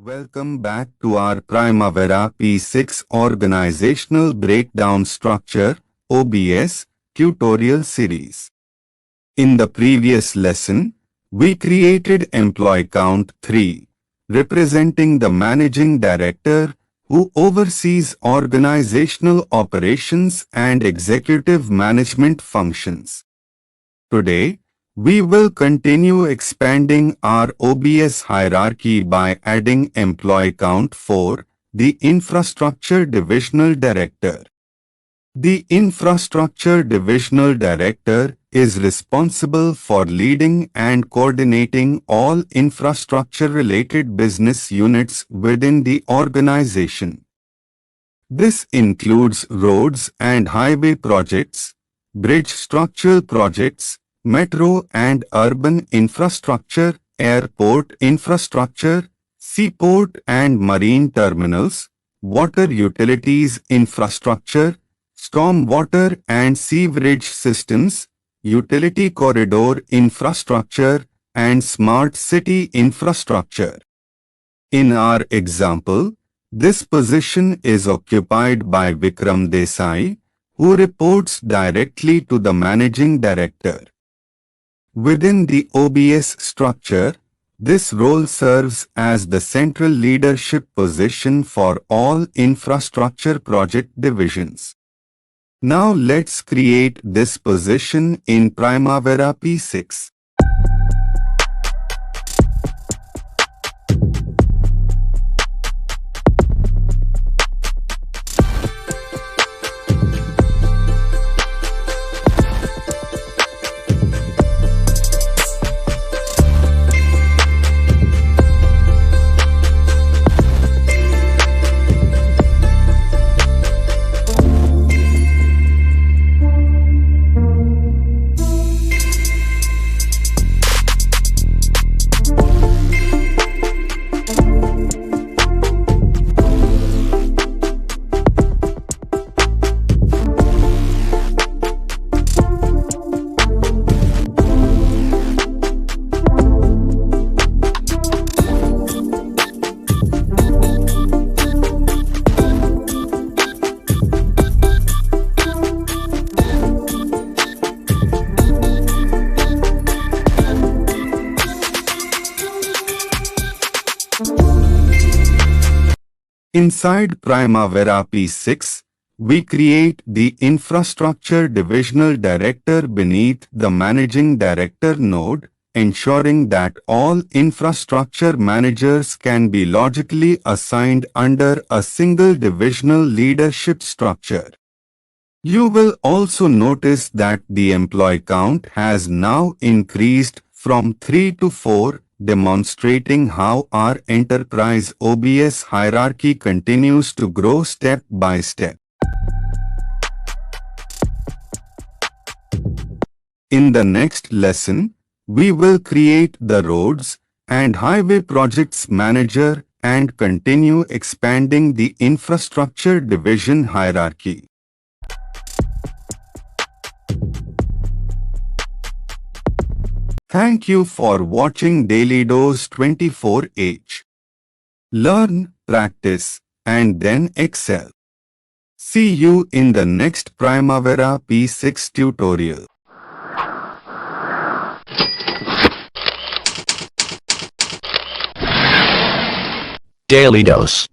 Welcome back to our Primavera P6 Organizational Breakdown Structure (OBS) tutorial series. In the previous lesson, we created employee count 3, representing the managing director who oversees organizational operations and executive management functions. Today, we will continue expanding our OBS hierarchy by adding employee count 4, the Infrastructure Divisional Director. The Infrastructure Divisional Director is responsible for leading and coordinating all infrastructure-related business units within the organization. This includes roads and highway projects, bridge structural projects, metro and urban infrastructure, airport infrastructure, seaport and marine terminals, water utilities infrastructure, stormwater and sewerage systems, utility corridor infrastructure, and smart city infrastructure. In our example, this position is occupied by Vikram Desai, who reports directly to the Managing Director. Within the OBS structure, this role serves as the central leadership position for all infrastructure project divisions. Now let's create this position in Primavera P6. Inside Primavera P6, we create the Infrastructure Divisional Director beneath the Managing Director node, ensuring that all infrastructure managers can be logically assigned under a single divisional leadership structure. You will also notice that the employee count has now increased from 3 to 4, demonstrating how our enterprise OBS hierarchy continues to grow step by step. In the next lesson, we will create the Roads and Highway Projects Manager and continue expanding the Infrastructure Division hierarchy. Thank you for watching Daily Dose 24H. Learn, practice, and then excel. See you in the next Primavera P6 tutorial. Daily Dose.